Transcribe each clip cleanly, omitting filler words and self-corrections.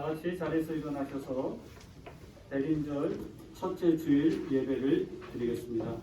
같이 자리에서 일어나셔서 대림절 첫째 주일 예배를 드리겠습니다.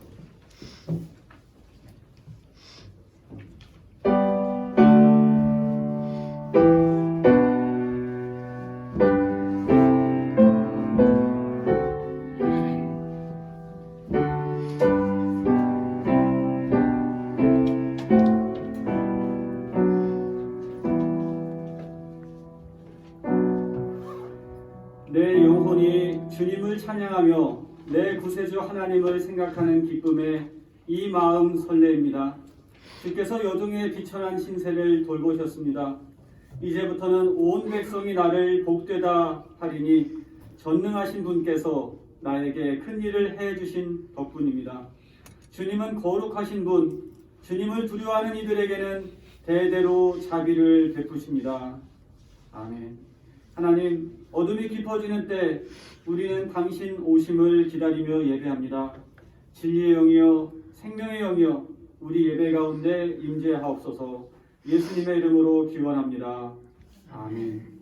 내 영혼이 주님을 찬양하며 내 구세주 하나님을 생각하는 기쁨에 이 마음 설레입니다. 주께서 여종의 비천한 신세를 돌보셨습니다. 이제부터는 온 백성이 나를 복되다 하리니 전능하신 분께서 나에게 큰 일을 해주신 덕분입니다. 주님은 거룩하신 분, 주님을 두려워하는 이들에게는 대대로 자비를 베푸십니다. 아멘. 하나님, 어둠이 깊어지는 때 우리는 당신 오심을 기다리며 예배합니다. 진리의 영이여, 생명의 영이여, 우리 예배 가운데 임재하옵소서. 예수님의 이름으로 기원합니다. 아멘.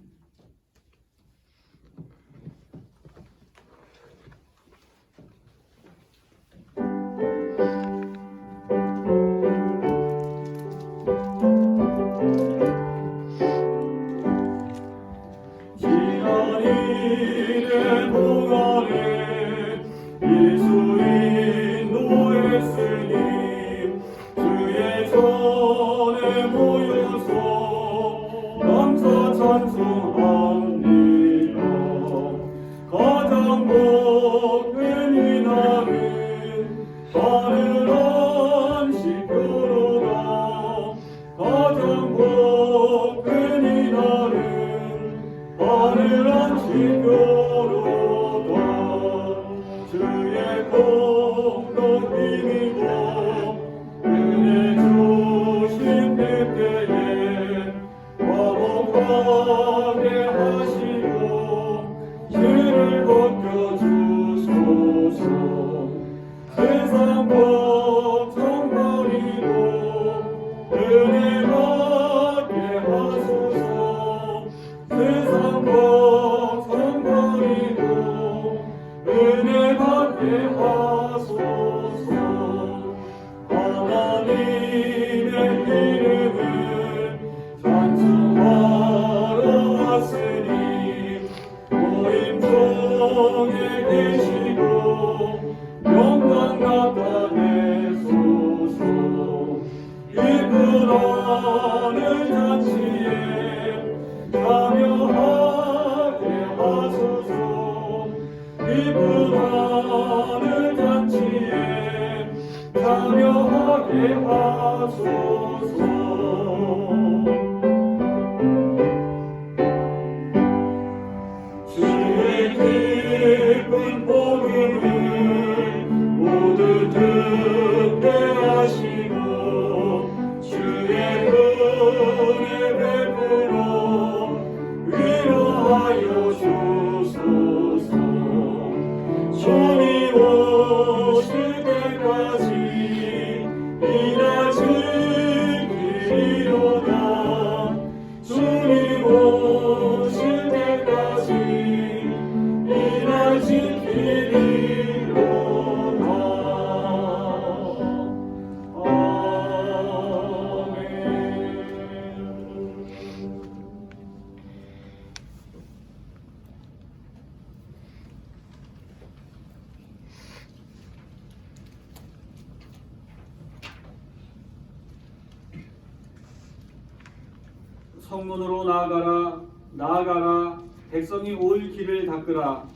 성문으로 나아가라, 나아가라, 백성이 올 길을 닦으라.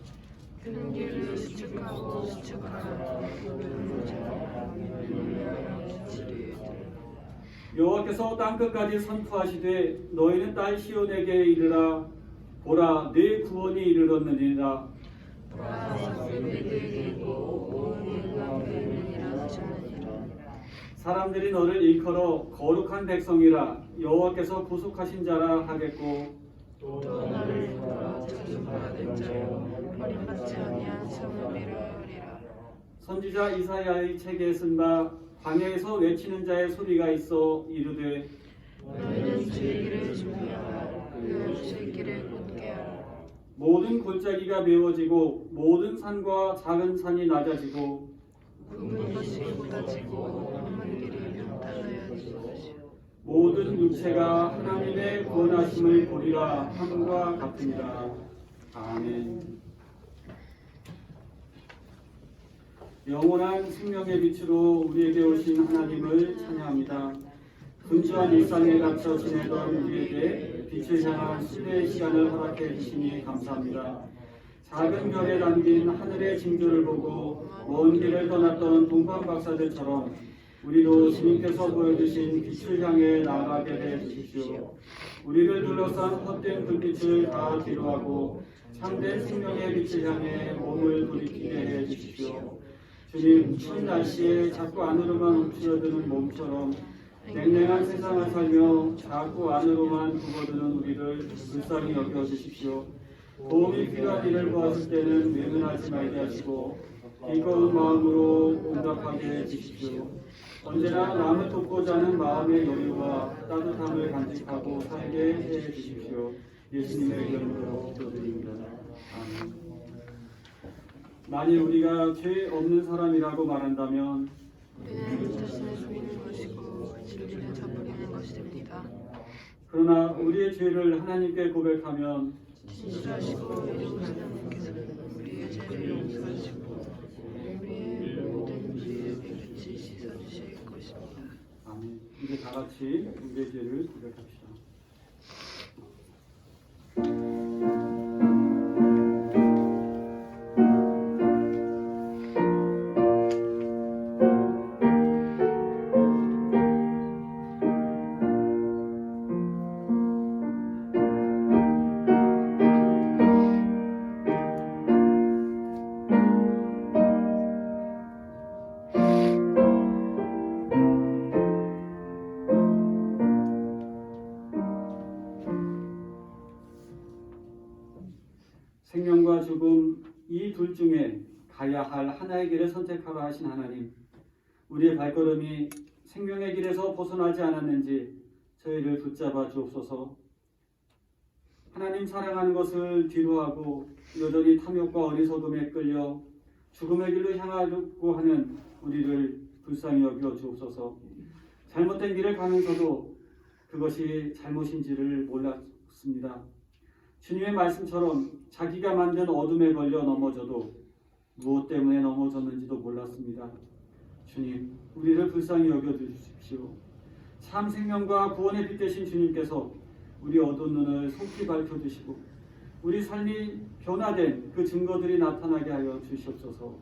큰 길을 수축하고 수축하라. 여호와께서 땅끝까지 선포하시되 너희는 딸 시온에게 이르라. 보라, 내 구원이 이르렀느니라. 사람들이 너를 일컬어 거룩한 백성이라 여호와께서 구속하신 자라 하겠고 또 너를 보라 저주받은 자여 버림받지 아니한 성을 이루리라. 선지자 이사야의 책에 쓴 바 광야에서 외치는 자의 소리가 있어 이르되 너희는 주의 길을 준비하라. 그 주의 길을 곧게 하라. 모든 골짜기가 메워지고 모든 산과 작은 산이 낮아지고 굵은 것이 곧아지고 험한 길이 평탄하여 지으시오. 모든 육체가 하나님의 구원하심을 보리라 함과 같으니라. 아멘. 영원한 생명의 빛으로 우리에게 오신 하나님을 찬양합니다. 분주한 일상에 갇혀 지내던 우리에게 빛을 향한 신뢰의 시간을 허락해 주시니 감사합니다. 작은 별에 담긴 하늘의 징조를 보고 먼 길을 떠났던 동방 박사들처럼 우리도 주님께서 보여주신 빛을 향해 나아가게 해 주십시오. 우리를 둘러싼 헛된 불빛을 다 뒤로하고 참된 생명의 빛을 향해 몸을 돌이키게 해 주십시오. 주님, 추운 날씨에 자꾸 안으로만 움츠러드는 몸처럼 냉랭한 세상을 살며 자꾸 안으로만 굽어드는 우리를 불쌍히 여겨주십시오. 도움이 필요한 일을 보았을 때는 외면하지 말게 하시고 기꺼운 마음으로 응답하게 해주십시오. 언제나 남을 돕고자 하는 마음의 여유와 따뜻함을 간직하고 살게 해주십시오. 예수님의 이름으로 기도드립니다. 아멘. 만일 우리가 죄 없는 사람이라고 말한다면 우리는 자신을 죽이는 것이고 진리를 저버리는 것이 됩니다. 그러나 우리의 죄를 하나님께 고백하면 진실하시고 이름하신 하나님께서는 우리의 죄를 용서하시고 우리의 모든 죄를 깨끗이 씻어주실 것입니다. 아멘. 이제 다 같이 우리의 죄를 고백합시다. 생명과 죽음 이 둘 중에 가야 할 하나의 길을 선택하라 하신 하나님, 우리의 발걸음이 생명의 길에서 벗어나지 않았는지 저희를 붙잡아 주옵소서. 하나님 사랑하는 것을 뒤로하고 여전히 탐욕과 어리석음에 끌려 죽음의 길로 향하려고 하는 우리를 불쌍히 여겨 주옵소서. 잘못된 길을 가면서도 그것이 잘못인지를 몰랐습니다. 주님의 말씀처럼 자기가 만든 어둠에 걸려 넘어져도 무엇 때문에 넘어졌는지도 몰랐습니다. 주님, 우리를 불쌍히 여겨주십시오. 참 생명과 구원의 빛 되신 주님께서 우리 어두운 눈을 속히 밝혀주시고 우리 삶이 변화된 그 증거들이 나타나게 하여 주시옵소서.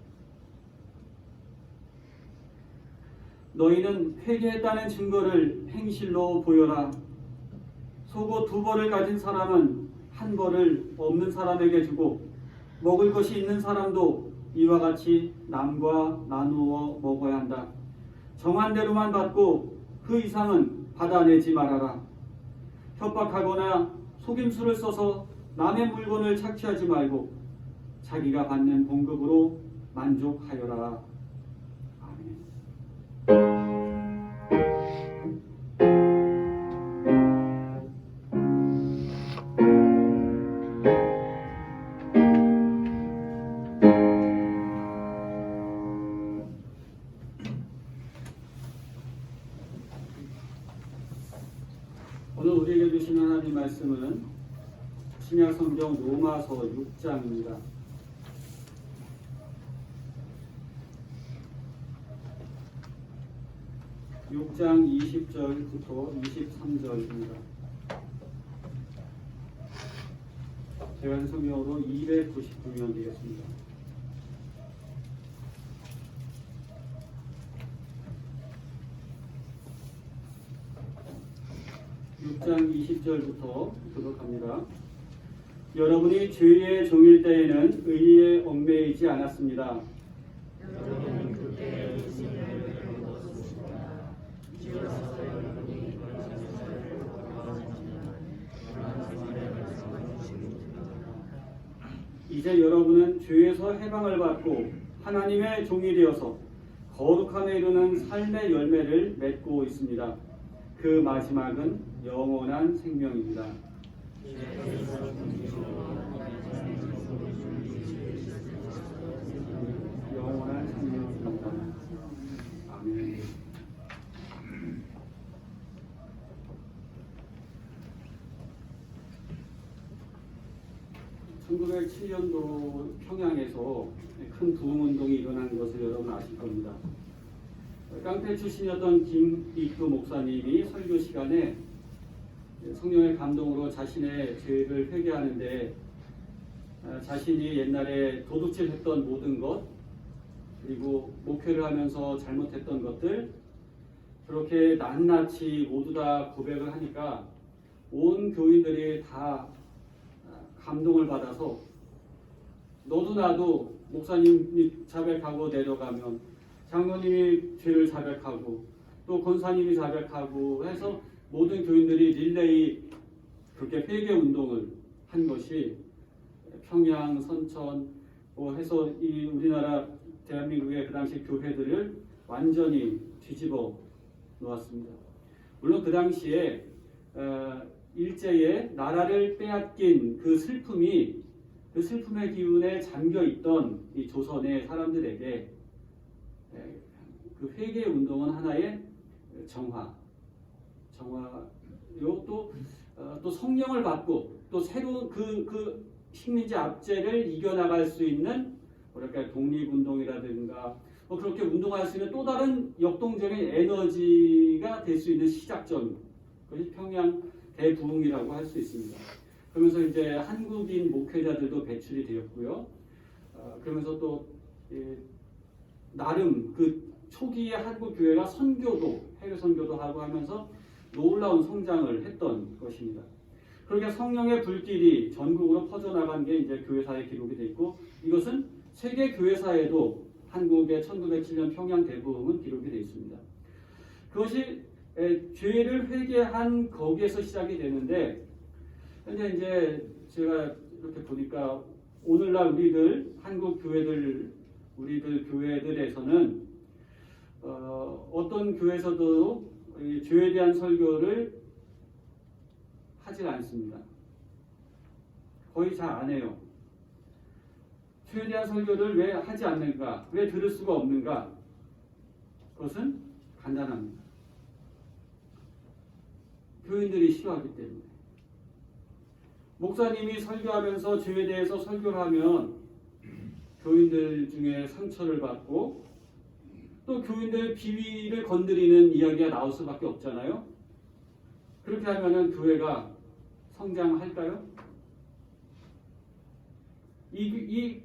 너희는 회개했다는 증거를 행실로 보여라. 속옷 2벌을 가진 사람은 1벌을 없는 사람에게 주고 먹을 것이 있는 사람도 이와 같이 남과 나누어 먹어야 한다. 정한 대로만 받고 그 이상은 받아내지 말아라. 협박하거나 속임수를 써서 남의 물건을 착취하지 말고 자기가 받는 봉급으로 만족하여라. 아멘. 오늘 우리에게 주신 하나님 말씀은 신약 성경 로마서 6장입니다. (6장) 20절부터 23절입니다. 제가 성경으로 299면 되겠습니다. (6장) 20절부터 교독합니다. 여러분이 죄의 종일 때에는 의에 얽매이지 않았습니다. 여러분은 그때 예수님을 배웠습니다. 주여서 여러분이 말씀을 거부하셨지만 말씀의 말씀을 주십니다. 이제 여러분은 죄에서 해방을 받고 하나님의 종이 되어서 거룩함에 이르는 삶의 열매를 맺고 있습니다. 그 마지막은 영원한 생명입니다. 1907년도 평양에서 큰 부흥운동이 일어난 것을 여러분 아실 겁니다. 깡패 출신이었던 김익두 목사님이 설교 시간에 성령의 감동으로 자신의 죄를 회개하는데 자신이 옛날에 도둑질했던 모든 것 그리고 목회를 하면서 잘못했던 것들 그렇게 낱낱이 모두 다 고백을 하니까 온 교인들이 다 감동을 받아서 너도 나도 목사님이 자백하고 내려가면 장로님이 죄를 자백하고 또 권사님이 자백하고 해서 모든 교인들이 릴레이 그렇게 회개 운동을 한 것이 평양, 선천 해서 이 우리나라 대한민국의 그 당시 교회들을 완전히 뒤집어 놓았습니다. 물론 그 당시에 일제에 나라를 빼앗긴 그 슬픔의 기운에 잠겨 있던 이 조선의 사람들에게 그 회개 운동은 하나의 정화요 또 성령을 받고 또 새로운 그 식민지 압제를 이겨나갈 수 있는 뭐랄까 독립운동이라든가 그렇게 운동할 수 있는 또 다른 역동적인 에너지가 될 수 있는 시작점 그것이 평양 대부흥이라고 할 수 있습니다. 그러면서 이제 한국인 목회자들도 배출이 되었고요. 그러면서 또 나름 그 초기에 한국 교회가 해외 선교도 하고 하면서 놀라운 성장을 했던 것입니다. 그렇게 성령의 불길이 전국으로 퍼져나간 게 이제 교회사의 기록이 돼 있고 이것은 세계 교회사에도 한국의 1907년 평양 대부흥은 기록이 되어 있습니다. 그것이 죄를 회개한 거기에서 시작이 되는데 현재 이제 제가 이렇게 보니까 오늘날 한국 교회들 우리들 교회들에서는 어떤 교회에서도 죄에 대한 설교를 하지 않습니다. 거의 잘 안 해요. 죄에 대한 설교를 왜 하지 않는가? 왜 들을 수가 없는가? 그것은 간단합니다. 교인들이 싫어하기 때문에. 목사님이 설교하면서 죄에 대해서 설교를 하면 교인들 중에 상처를 받고 또 교인들 비위를 건드리는 이야기가 나올 수밖에 없잖아요. 그렇게 하면은 교회가 성장할까요? 이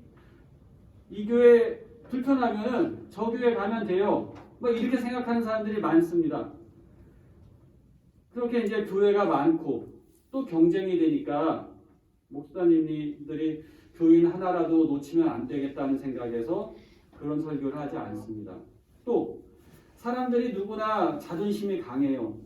교회 불편하면은 저 교회 가면 돼요. 이렇게 생각하는 사람들이 많습니다. 그렇게 이제 교회가 많고 또 경쟁이 되니까 목사님들이 교인 하나라도 놓치면 안 되겠다는 생각에서 그런 설교를 하지 않습니다. 또 사람들이 누구나 자존심이 강해요.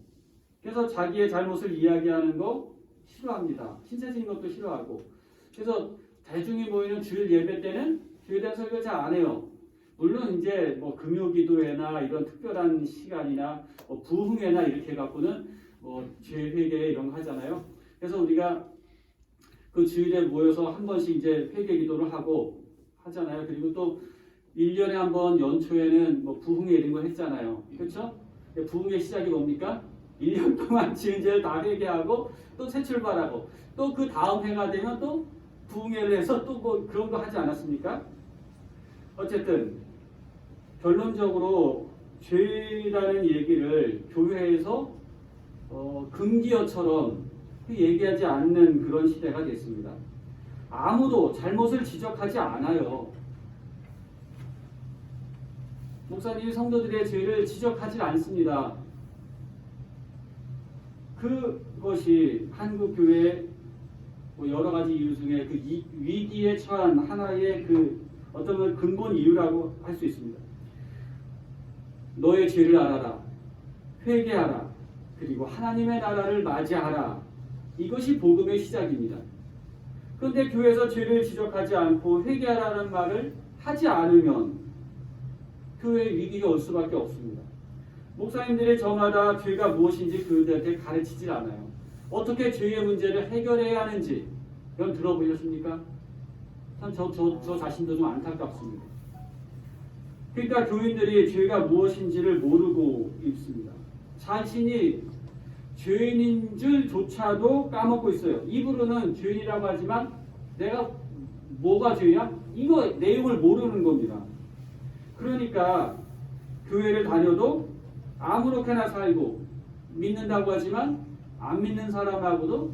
그래서 자기의 잘못을 이야기하는 거 싫어합니다. 신체적인 것도 싫어하고. 그래서 대중이 모이는 주일 예배 때는 죄에 대한 설교 잘 안 해요. 물론 이제 금요기도회나 이런 특별한 시간이나 부흥회나 이렇게 갖고는 죄 회개 이런 거 하잖아요. 그래서 우리가 그 주일에 모여서 한 번씩 이제 회개 기도를 하고 하잖아요. 그리고 또 1년에 한 번 연초에는 부흥회 이런 거 했잖아요. 그렇죠? 부흥회 시작이 뭡니까? 1년 동안 지은 죄를 다 회개하고 또 새 출발하고 또 그 다음 해가 되면 또 부흥회를 해서 또 그런 거 하지 않았습니까? 어쨌든 결론적으로 죄라는 얘기를 교회에서 금기어처럼 얘기하지 않는 그런 시대가 됐습니다. 아무도 잘못을 지적하지 않아요. 목사님이 성도들의 죄를 지적하지 않습니다. 그것이 한국 교회 여러 가지 이유 중에 그 위기에 처한 하나의 어떤 근본 이유라고 할 수 있습니다. 너의 죄를 알아라. 회개하라. 그리고 하나님의 나라를 맞이하라. 이것이 복음의 시작입니다. 그런데 교회에서 죄를 지적하지 않고 회개하라는 말을 하지 않으면 교회에 위기가 올 수밖에 없습니다. 목사님들의 저마다 죄가 무엇인지 그들한테 가르치질 않아요. 어떻게 죄의 문제를 해결해야 하는지 이건 들어보셨습니까? 참 저 자신도 좀 안타깝습니다. 그러니까 교인들이 죄가 무엇인지를 모르고 있습니다. 자신이 죄인인 줄조차도 까먹고 있어요. 입으로는 죄인이라고 하지만 내가 뭐가 죄야? 이거 내용을 모르는 겁니다. 그러니까 교회를 다녀도 아무렇게나 살고 믿는다고 하지만 안 믿는 사람하고도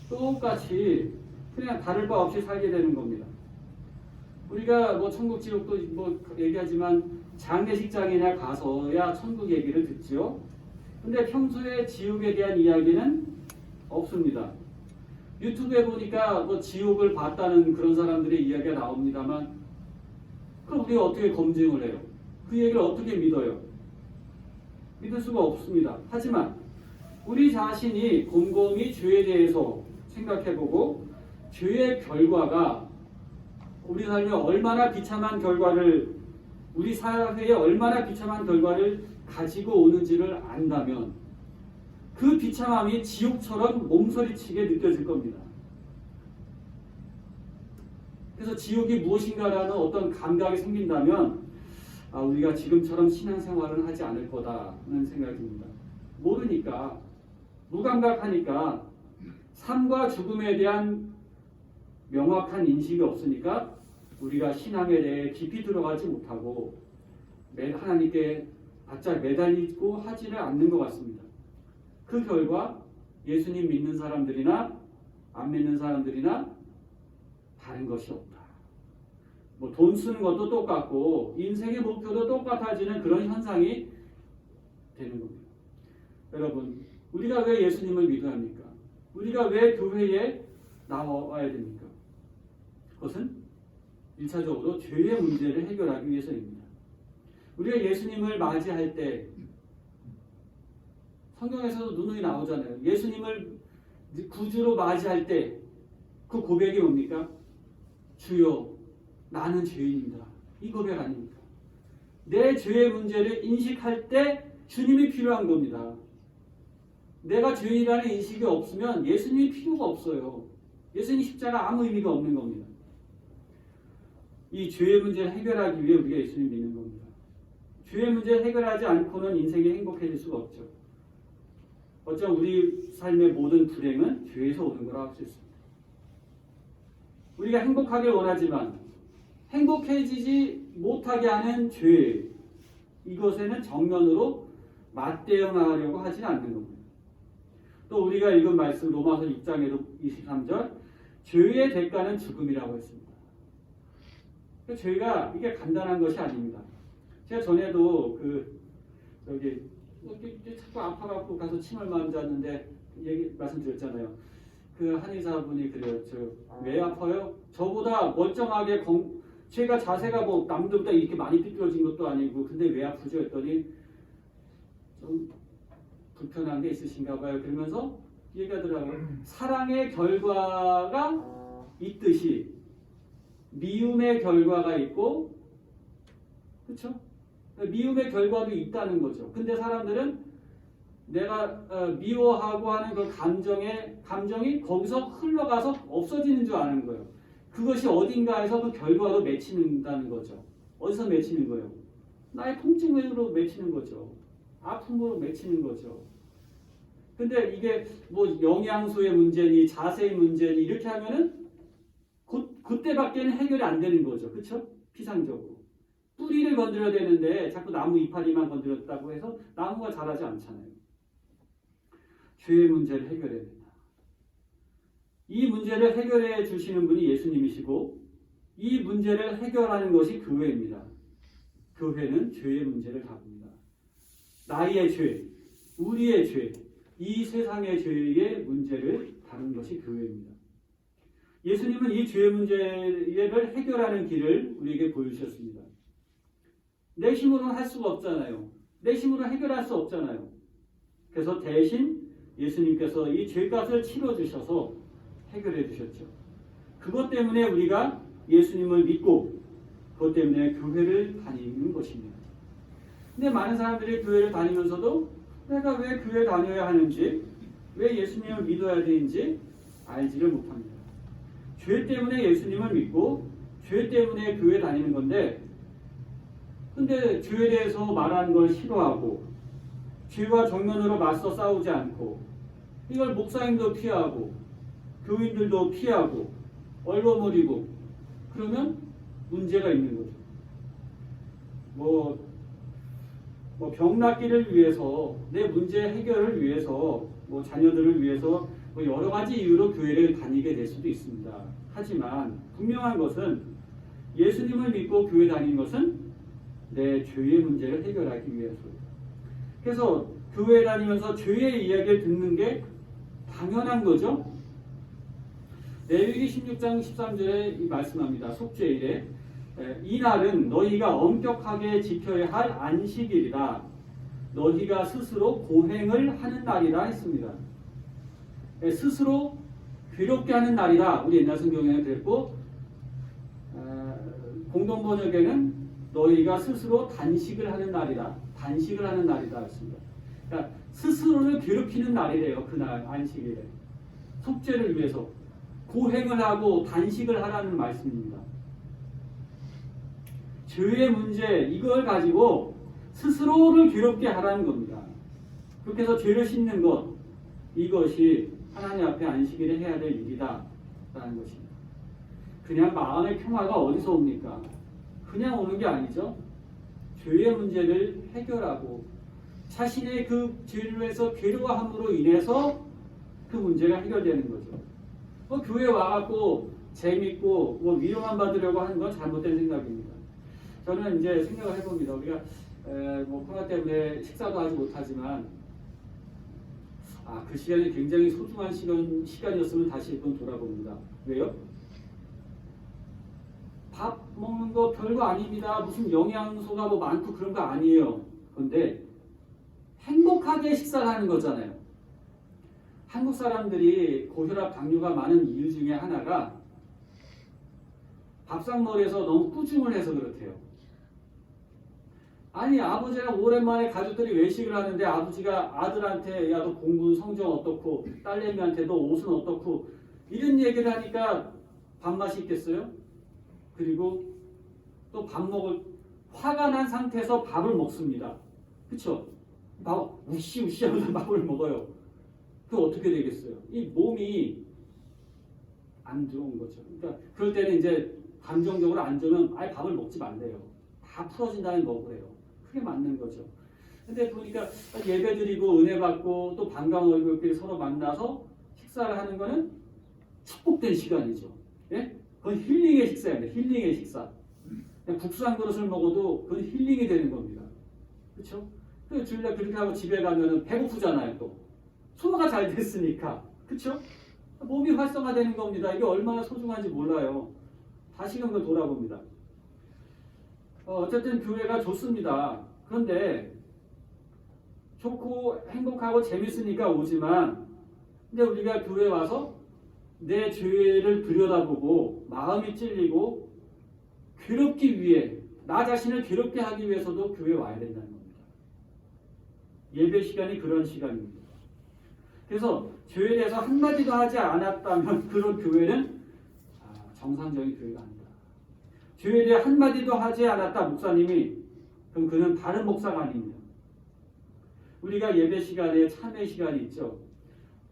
똑같이 그냥 다를 바 없이 살게 되는 겁니다. 우리가 뭐 천국 지옥도 뭐 얘기하지만 장례식장이나 가서야 천국 얘기를 듣죠. 근데 평소에 지옥에 대한 이야기는 없습니다. 유튜브에 보니까 뭐 지옥을 봤다는 그런 사람들의 이야기가 나옵니다만 그럼 우리가 어떻게 검증을 해요? 그 얘기를 어떻게 믿어요? 믿을 수가 없습니다. 하지만 우리 자신이 곰곰이 죄에 대해서 생각해보고 죄의 결과가 우리 삶에 얼마나 비참한 결과를 우리 사회에 얼마나 비참한 결과를 가지고 오는지를 안다면 그 비참함이 지옥처럼 몸서리치게 느껴질 겁니다. 그래서 지옥이 무엇인가라는 어떤 감각이 생긴다면 우리가 지금처럼 신앙생활은 하지 않을 거다는 생각입니다. 모르니까 무감각하니까 삶과 죽음에 대한 명확한 인식이 없으니까 우리가 신앙에 대해 깊이 들어가지 못하고 하나님께 바짝 매달리고 하지를 않는 것 같습니다. 그 결과 예수님 믿는 사람들이나 안 믿는 사람들이나 다른 것이 없다. 뭐 돈 쓰는 것도 똑같고 인생의 목표도 똑같아지는 그런 현상이 되는 겁니다. 여러분, 우리가 왜 예수님을 믿어야 합니까? 우리가 왜 교회에 나와야 됩니까? 그것은 1차적으로 죄의 문제를 해결하기 위해서입니다. 우리가 예수님을 맞이할 때 성경에서도 누누이 나오잖아요. 예수님을 구주로 맞이할 때 그 고백이 뭡니까? 주여 나는 죄인이다. 이 고백 아닙니까? 내 죄의 문제를 인식할 때 주님이 필요한 겁니다. 내가 죄인이라는 인식이 없으면 예수님이 필요가 없어요. 예수님 십자가 아무 의미가 없는 겁니다. 이 죄의 문제를 해결하기 위해 우리가 예수님 믿는 겁니다. 죄의 문제를 해결하지 않고는 인생이 행복해질 수가 없죠. 어쩌면 우리 삶의 모든 불행은 죄에서 오는 거라고 할 수 있습니다. 우리가 행복하길 원하지만 행복해지지 못하게 하는 죄, 이것에는 정면으로 맞대응하려고 하지는 않는 겁니다. 또 우리가 읽은 말씀 로마서 6장에도 23절 죄의 대가는 죽음이라고 했습니다. 죄가 이게 간단한 것이 아닙니다. 제가 전에도 자꾸 아파갖고 가서 침 얼마 안 잤는데 말씀드렸잖아요. 그 한의사분이 그래요. 왜 아파요? 저보다 멀쩡하게 제가 자세가 뭐 남들보다 이렇게 많이 삐뚤어진 것도 아니고 근데 왜 아프죠? 했더니 좀 불편한 게 있으신가 봐요. 그러면서 얘기하더라고요. 사랑의 결과가 있듯이 미움의 결과가 있고, 그렇죠? 미움의 결과도 있다는 거죠. 근데 사람들은 내가 미워하고 하는 그 감정이 거기서 흘러가서 없어지는 줄 아는 거예요. 그것이 어딘가에서 그 결과로 맺히는다는 거죠. 어디서 맺히는 거예요? 나의 통증으로 맺히는 거죠. 아픔으로 맺히는 거죠. 근데 이게 뭐 영양소의 문제니 자세의 문제니 이렇게 하면은 그때밖에는 해결이 안 되는 거죠. 그렇죠? 피상적으로. 뿌리를 건드려야 되는데 자꾸 나무 이파리만 건드렸다고 해서 나무가 자라지 않잖아요. 죄의 문제를 해결해야 된다. 이 문제를 해결해 주시는 분이 예수님이시고 이 문제를 해결하는 것이 교회입니다. 교회는 죄의 문제를 다룹니다. 나의 죄, 우리의 죄, 이 세상의 죄의 문제를 다루는 것이 교회입니다. 예수님은 이 죄의 문제를 해결하는 길을 우리에게 보여주셨습니다. 내 힘으로는 할 수가 없잖아요. 내 힘으로 해결할 수 없잖아요. 그래서 대신 예수님께서 이 죄값을 치러주셔서 해결해 주셨죠. 그것 때문에 우리가 예수님을 믿고 그것 때문에 교회를 다니는 것입니다. 근데 많은 사람들이 교회를 다니면서도 내가 왜 교회 다녀야 하는지, 왜 예수님을 믿어야 되는지 알지를 못합니다. 죄 때문에 예수님을 믿고 죄 때문에 교회 다니는 건데, 근데 죄에 대해서 말하는 걸 싫어하고 죄와 정면으로 맞서 싸우지 않고 이걸 목사님도 피하고 교인들도 피하고 얼버무리고 그러면 문제가 있는 거죠. 병 낫기를 위해서, 내 문제 해결을 위해서, 자녀들을 위해서 여러 가지 이유로 교회를 다니게 될 수도 있습니다. 하지만 분명한 것은 예수님을 믿고 교회 다니는 것은 내 죄의 문제를 해결하기 위해서입니다. 그래서 교회 다니면서 죄의 이야기를 듣는 게 당연한 거죠. 레위기 16장 13절에 말씀합니다. 속죄일에 이 날은 너희가 엄격하게 지켜야 할 안식일이다. 너희가 스스로 고행을 하는 날이다 했습니다. 스스로 괴롭게 하는 날이다. 우리 옛날 성경에는 그랬고 공동 번역에는 너희가 스스로 단식을 하는 날이다. 단식을 하는 날이다 했습니다. 그러니까 스스로를 괴롭히는 날이래요. 그날 안식일에. 속죄를 위해서 고행을 하고 단식을 하라는 말씀입니다. 죄의 문제 이걸 가지고 스스로를 괴롭게 하라는 겁니다. 그렇게 해서 죄를 씻는 것 이것이 하나님 앞에 안식일에 해야 될 일이다 라는 것입니다. 그냥 마음의 평화가 어디서 옵니까? 그냥 오는 게 아니죠. 죄의 문제를 해결하고 자신의 그 죄를 해서 괴로워함으로 인해서 그 문제가 해결되는 거죠. 교회 와갖고 재밌고 위로만 받으려고 하는 건 잘못된 생각입니다. 저는 이제 생각을 해봅니다. 우리가 코로나 때문에 식사도 하지 못하지만 그 시간이 굉장히 소중한 시간이었으면 다시 한번 돌아봅니다. 왜요? 밥 먹는 거 별거 아닙니다. 무슨 영양소가 많고 그런 거 아니에요. 그런데 행복하게 식사를 하는 거잖아요. 한국 사람들이 고혈압, 당뇨가 많은 이유 중에 하나가 밥상머리에서 너무 꾸중을 해서 그렇대요. 아니 아버지랑 오랜만에 가족들이 외식을 하는데 아버지가 아들한테 야 너 공부 성적 어떻고 딸내미한테 너 옷은 어떻고 이런 얘기를 하니까 밥맛이 있겠어요? 그리고 또 밥 먹을 화가 난 상태에서 밥을 먹습니다. 그쵸? 막 우시우시 하면서 밥을 먹어요. 그게 어떻게 되겠어요? 이 몸이 안 좋은 거죠. 그러니까 그럴 때는 이제 감정적으로 안 좋으면 아예 밥을 먹지 말래요. 다 풀어진다는 거고요. 그게 맞는 거죠. 근데 보니까 예배 드리고 은혜 받고 또 반가운 얼굴끼리 서로 만나서 식사를 하는 거는 축복된 시간이죠. 예? 그건 힐링의 식사입니다. 힐링의 식사. 그냥 국수 한 그릇을 먹어도 그건 힐링이 되는 겁니다. 그렇죠? 주일날 그렇게 하고 집에 가면은 배고프잖아요. 또 소화가 잘 됐으니까. 그렇죠? 몸이 활성화되는 겁니다. 이게 얼마나 소중한지 몰라요. 다시금 그걸 돌아봅니다. 어쨌든 교회가 좋습니다. 그런데 좋고 행복하고 재밌으니까 오지만 근데 우리가 교회 와서 내 죄를 들여다보고 마음이 찔리고 괴롭기 위해 나 자신을 괴롭게 하기 위해서도 교회에 와야 된다는 겁니다. 예배 시간이 그런 시간입니다. 그래서 죄에 대해서 한마디도 하지 않았다면 그런 교회는 정상적인 교회가 아니다. 죄에 대해 한마디도 하지 않았다 목사님이 그럼 그는 다른 목사가 아닙니다. 우리가 예배 시간에 참회 시간이 있죠.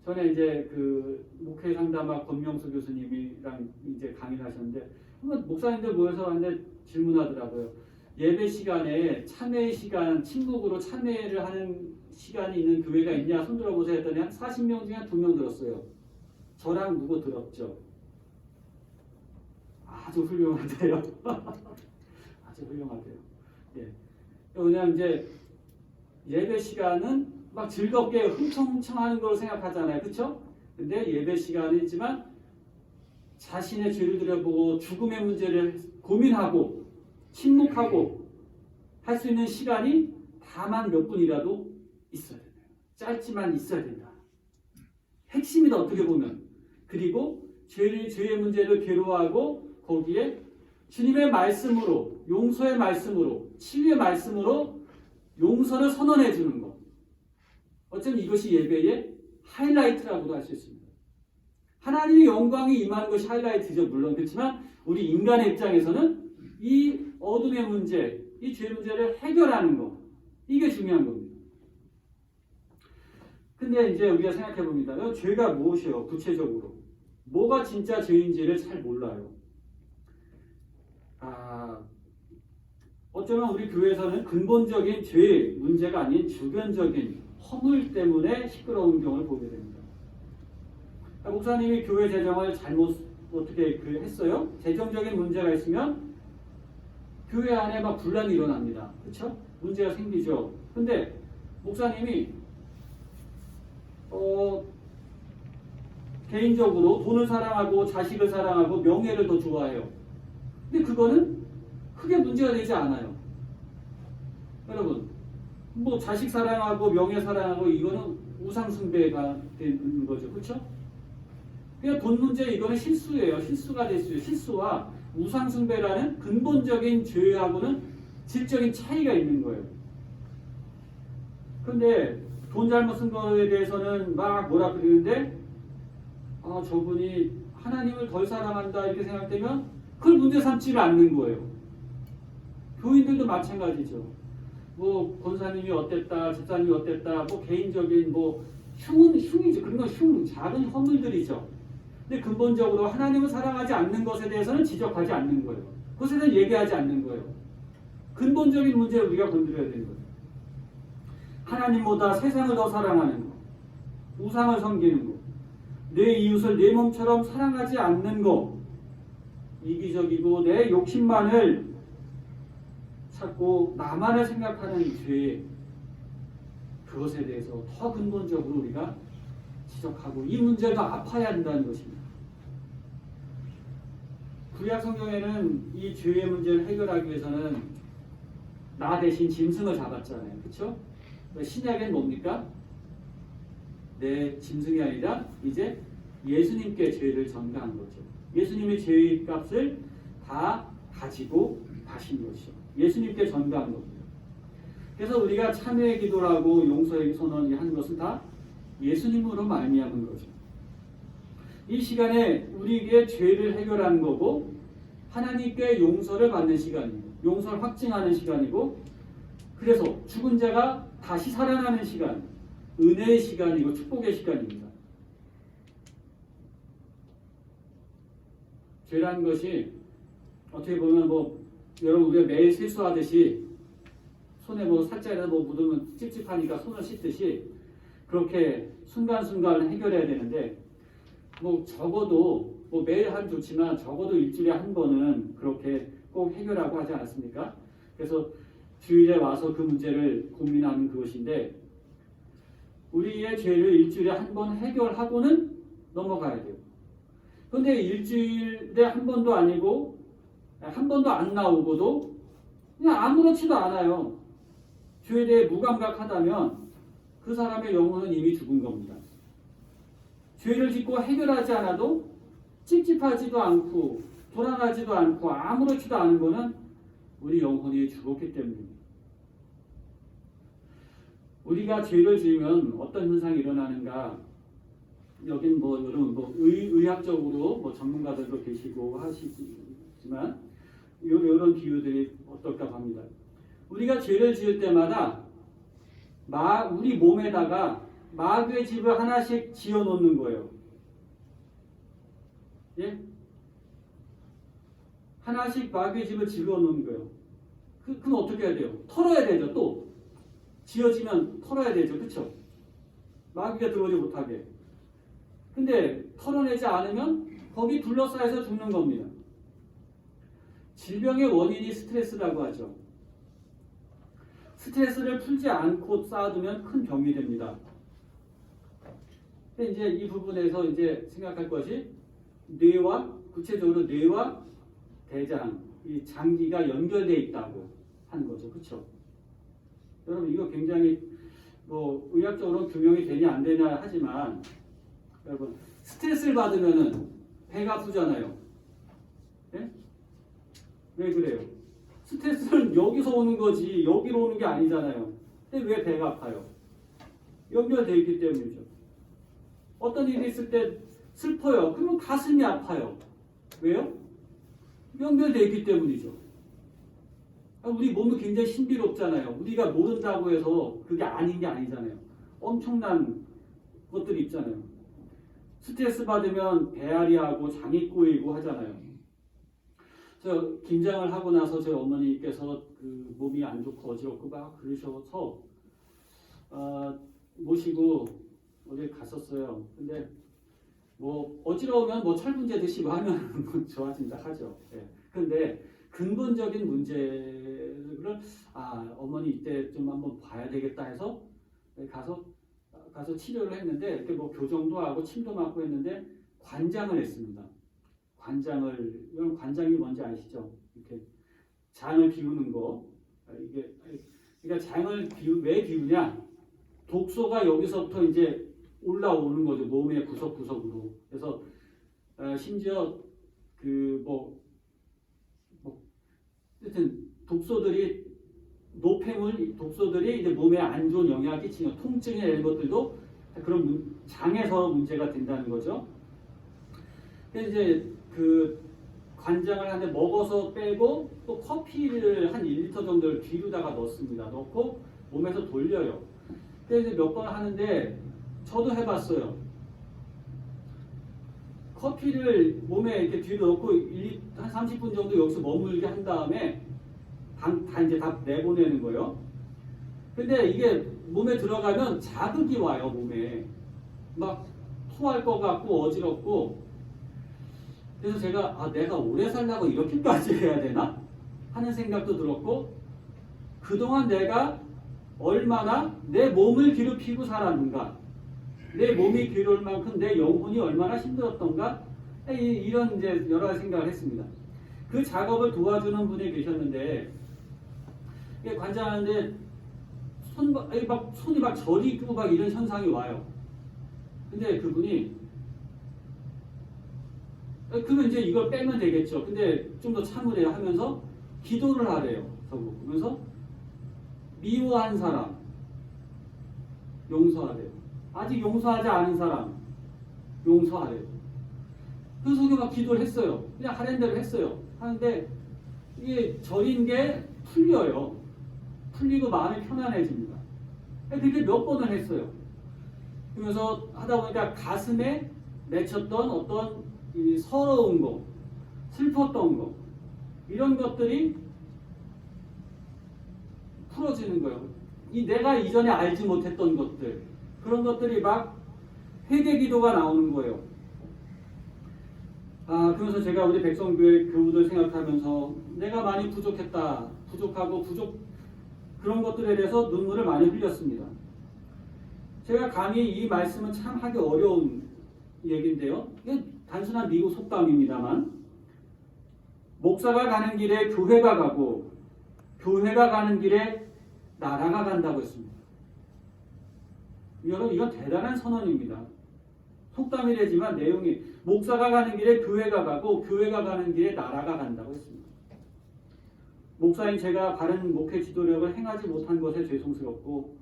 전에 이제 그 목회 상담학 권명수 교수님이랑 이제 강의를 하셨는데 한번 목사님들 모여서 왔는데 질문하더라고요. 예배 시간에 참회 시간 침묵으로 참회를 하는 시간이 있는 교회가 있냐 손 들어보세요 했더니 한 40명 중에 한 2명 들었어요. 저랑 누구 들었죠? 아주 훌륭하대요. 아주 훌륭하대요. 예. 왜냐하면 이제 예배 시간은 막 즐겁게 흥청흥청하는 걸 생각하잖아요. 그렇죠? 근데 예배 시간이지만 자신의 죄를 들여보고 죽음의 문제를 고민하고 침묵하고 할 수 있는 시간이 다만 몇 분이라도 있어야 된다. 짧지만 있어야 된다. 핵심이다 어떻게 보면. 그리고 죄의 문제를 괴로워하고 거기에 주님의 말씀으로 용서의 말씀으로 치유의 말씀으로 용서를 선언해 주는 것. 어쩌면 이것이 예배의 하이라이트라고도 할 수 있습니다. 하나님의 영광이 임하는 것이 하이라이트죠. 물론 그렇지만 우리 인간의 입장에서는 이 어둠의 문제, 이 죄 문제를 해결하는 것. 이게 중요한 겁니다. 근데 이제 우리가 생각해 봅니다. 죄가 무엇이에요? 구체적으로. 뭐가 진짜 죄인지를 잘 몰라요. 어쩌면 우리 교회에서는 근본적인 죄 문제가 아닌 주변적인 허물 때문에 시끄러운 경우를 보게 됩니다. 목사님이 교회 재정을 잘못 어떻게 했어요? 재정적인 문제가 있으면 교회 안에 막 분란이 일어납니다. 그렇죠? 문제가 생기죠. 근데 목사님이 개인적으로 돈을 사랑하고 자식을 사랑하고 명예를 더 좋아해요. 근데 그거는 크게 문제가 되지 않아요. 여러분, 뭐 자식 사랑하고 명예 사랑하고 이거는 우상숭배가 되는 거죠. 그렇죠? 그냥 돈 문제 이거는 실수예요. 실수가 됐어요. 실수와 우상숭배라는 근본적인 죄하고는 질적인 차이가 있는 거예요. 그런데 돈 잘못 쓴 거에 대해서는 막 뭐라 그러는데 저분이 하나님을 덜 사랑한다 이렇게 생각되면 그걸 문제 삼지를 않는 거예요. 교인들도 마찬가지죠. 뭐 권사님이 어땠다, 집사님이 어땠다, 뭐 개인적인 뭐 흉이죠. 그런 건 작은 허물들이죠. 근데 근본적으로 하나님을 사랑하지 않는 것에 대해서는 지적하지 않는 거예요. 그것에 대해서 얘기하지 않는 거예요. 근본적인 문제를 우리가 건드려야 되는 거예요. 하나님보다 세상을 더 사랑하는 거, 우상을 섬기는 거, 내 이웃을 내 몸처럼 사랑하지 않는 거, 이기적이고 내 욕심만을 찾고 나만을 생각하는 죄, 그것에 대해서 더 근본적으로 우리가 지적하고 이 문제가 아파야 한다는 것입니다. 구약 성경에는 이 죄의 문제를 해결하기 위해서는 나 대신 짐승을 잡았잖아요. 그렇죠? 신약엔 뭡니까? 내 짐승이 아니라 이제 예수님께 죄를 전가한 거죠. 예수님의 죄의 값을 다 가지고 가신 것이죠. 예수님께 전가한 겁니다. 그래서 우리가 참회의 기도라고 용서의 선언이 하는 것은 다 예수님으로 말미암은 거죠. 이 시간에 우리에게 죄를 해결하는 거고 하나님께 용서를 받는 시간이고 용서를 확증하는 시간이고 그래서 죽은 자가 다시 살아나는 시간, 은혜의 시간이고 축복의 시간입니다. 죄라는 것이 어떻게 보면 여러분 우리가 매일 세수하듯이 손에 살짝이라도 묻으면 찝찝하니까 손을 씻듯이 그렇게 순간순간 해결해야 되는데 적어도 매일 하면 좋지만 적어도 일주일에 한 번은 그렇게 꼭 해결하고 하지 않았습니까? 그래서 주일에 와서 그 문제를 고민하는 그것인데 우리의 죄를 일주일에 한 번 해결하고는 넘어가야 돼요. 그런데 일주일에 한 번도 아니고 한 번도 안 나오고도 그냥 아무렇지도 않아요. 죄에 대해 무감각하다면 그 사람의 영혼은 이미 죽은 겁니다. 죄를 짓고 해결하지 않아도 찝찝하지도 않고 돌아가지도 않고 아무렇지도 않은 것은 우리 영혼이 죽었기 때문입니다. 우리가 죄를 지으면 어떤 현상이 일어나는가? 여긴 여러분 의학적으로 전문가들도 계시고 하시지만 이런 비유들이 어떨까 합니다. 우리가 죄를 지을 때마다 우리 몸에다가 마귀의 집을 하나씩 지어 놓는 거예요. 예? 하나씩 마귀의 집을 지어 놓는 거예요. 그럼 어떻게 해야 돼요? 털어야 되죠. 또 지어지면 털어야 되죠. 그렇죠? 마귀가 들어오지 못하게. 근데 털어내지 않으면 거기 둘러싸여서 죽는 겁니다. 질병의 원인이 스트레스라고 하죠. 스트레스를 풀지 않고 쌓아두면 큰 병이 됩니다. 근데 이제 이 부분에서 이제 생각할 것이 구체적으로 뇌와 대장, 이 장기가 연결되어 있다고 하는 거죠. 그렇죠? 여러분 이거 굉장히 의학적으로 규명이 되냐 안 되냐 하지만 여러분 스트레스를 받으면은 배가 아프잖아요. 네? 왜 그래요? 스트레스는 여기서 오는 거지 여기로 오는 게 아니잖아요. 근데 왜 배가 아파요? 연결되어 있기 때문이죠. 어떤 일이 있을 때 슬퍼요. 그러면 가슴이 아파요. 왜요? 연결되어 있기 때문이죠. 우리 몸은 굉장히 신비롭잖아요. 우리가 모른다고 해서 그게 아닌 게 아니잖아요. 엄청난 것들이 있잖아요. 스트레스 받으면 배앓이하고 장이 꼬이고 하잖아요. 저 김장을 하고 나서 저희 어머니께서 그 몸이 안 좋고 어지럽고 막 그러셔서 모시고 어디 갔었어요. 근데 뭐 어지러우면 뭐 철분제 드시고 하면 좋아진다 하죠. 예. 근데 근본적인 문제를 어머니 이때 좀 한번 봐야 되겠다 해서 가서 치료를 했는데 이렇게 뭐 교정도 하고 침도 맞고 했는데 관장을 했습니다. 여러분 관장이 뭔지 아시죠? 이렇게 장을 비우는 거. 이게 그러니까 장을 왜 비우냐? 독소가 여기서부터 이제 올라오는 거죠. 몸의 구석구석으로. 그래서 심지어 하여튼 독소들이 이제 몸에 안 좋은 영향을 끼치는 통증이나 이런 것들도 그런 장에서 문제가 된다는 거죠. 그래서 이제 그 관장을 하는데 먹어서 빼고 또 커피를 한 1리터 정도를 뒤로다가 넣습니다. 넣고 몸에서 돌려요. 그래서 이제 몇 번 하는데 저도 해봤어요. 커피를 몸에 이렇게 뒤로 넣고 한 30분 정도 여기서 머물게 한 다음에 이제 다 내보내는 거예요. 근데 이게 몸에 들어가면 자극이 와요, 몸에. 막 토할 것 같고 어지럽고. 그래서 제가 내가 오래 살려고 이렇게까지 해야 되나? 하는 생각도 들었고, 그동안 내가 얼마나 내 몸을 괴롭히고 살았는가, 내 몸이 괴로울 만큼 내 영혼이 얼마나 힘들었던가, 이런 이제 여러 가지 생각을 했습니다. 그 작업을 도와주는 분이 계셨는데, 관장하는데 손이 막 저리고 막 이런 현상이 와요. 근데 그분이 그러면 이제 이걸 빼면 되겠죠. 근데 좀 더 참으래요 하면서 기도를 하래요. 그러면서 미워한 사람 용서하래요. 아직 용서하지 않은 사람 용서하래요. 그래서 막 기도를 했어요. 그냥 하는 대로 했어요. 하는데 이게 저린 게 풀려요. 풀리고 마음이 편안해집니다. 그렇게 몇 번을 했어요. 그러면서 하다 보니까 가슴에 맺혔던 어떤 이 서러운 거, 슬펐던 거, 이런 것들이 풀어지는 거예요. 내가 이전에 알지 못했던 것들, 그런 것들이 막 회개 기도가 나오는 거예요. 그래서 제가 우리 백성교회 교우들 생각하면서 내가 많이 부족하고 그런 것들에 대해서 눈물을 많이 흘렸습니다. 제가 감히 이 말씀은 참 하기 어려운 얘기인데요. 이게 단순한 미국 속담입니다만, 목사가 가는 길에 교회가 가고 교회가 가는 길에 나라가 간다고 했습니다. 여러분, 이건 대단한 선언입니다. 속담이라지만 내용이 목사가 가는 길에 교회가 가고 교회가 가는 길에 나라가 간다고 했습니다. 목사인 제가 바른 목회 지도력을 행하지 못한 것에 죄송스럽고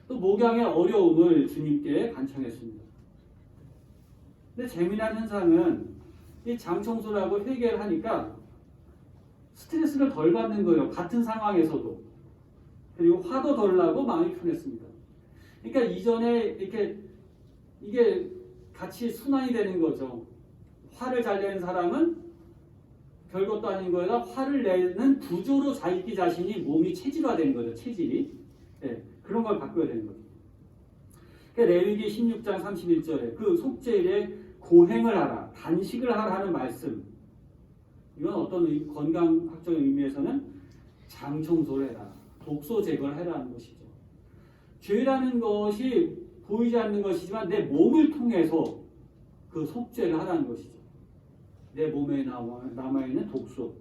또 목양의 어려움을 주님께 간청했습니다. 근데 재미난 현상은 이 장 청소를 하고 회개를 하니까 스트레스를 덜 받는 거예요. 같은 상황에서도. 그리고 화도 덜 나고 마음이 편했습니다. 그러니까 이전에 이게 같이 순환이 되는 거죠. 화를 잘 내는 사람은 별것도 아닌 거에다 화를 내는 구조로 자기 자신이 몸이 체질화되는 거죠. 체질이. 네, 그런 걸 바꿔야 되는 거죠. 그러니까 레위기 16장 31절에 그 속죄일에 고행을 하라, 단식을 하라 하는 말씀. 이건 어떤 건강학적인 의미에서는 장 청소를 해라, 독소 제거를 해라 하는 것이죠. 죄라는 것이 보이지 않는 것이지만 내 몸을 통해서 그 속죄를 하라는 것이죠. 내 몸에 남아있는 독소.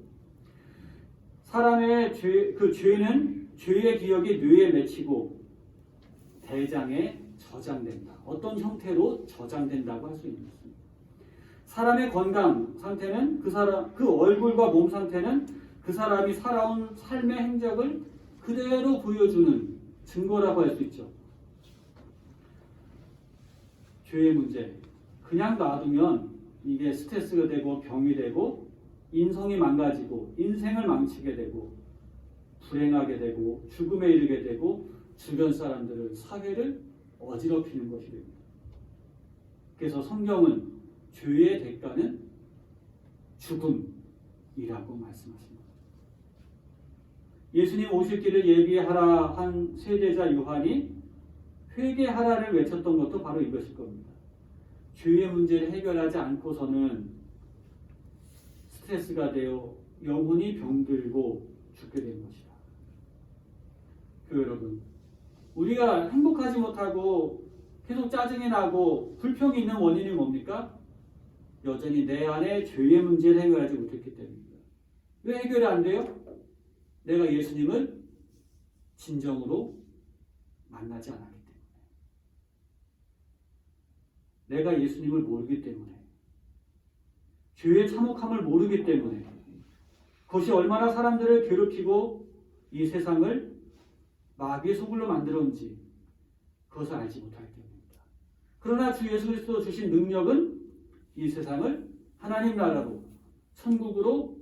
사람의 죄는 죄의 기억이 뇌에 맺히고 대장에 저장된다. 어떤 형태로 저장된다고 할 수 있습니다. 사람의 건강 상태는 그 얼굴과 몸 상태는 그 사람이 살아온 삶의 행적을 그대로 보여주는 증거라고 할 수 있죠. 죄의 문제. 그냥 놔두면 이게 스트레스가 되고 병이 되고 인성이 망가지고 인생을 망치게 되고 불행하게 되고 죽음에 이르게 되고 주변 사람들을 사회를 어지럽히는 것이 됩니다. 그래서 성경은 죄의 대가는 죽음, 이라고 말씀하십니다. 예수님 오실 길을 예비하라 한 세대자 요한이 회개하라를 외쳤던 것도 바로 이것일 겁니다. 죄의 문제를 해결하지 않고서는 스트레스가 되어 영혼이 병들고 죽게 된 것이다. 여러분, 우리가 행복하지 못하고 계속 짜증이 나고 불평이 있는 원인이 뭡니까? 여전히 내 안에 죄의 문제를 해결하지 못했기 때문입니다. 왜 해결이 안 돼요? 내가 예수님을 진정으로 만나지 않았기 때문에. 내가 예수님을 모르기 때문에. 죄의 참혹함을 모르기 때문에. 그것이 얼마나 사람들을 괴롭히고 이 세상을 마귀의 소굴로 만들었는지 그것을 알지 못하기 때문입니다. 그러나 주 예수 그리스도 주신 능력은 이 세상을 하나님 나라로 천국으로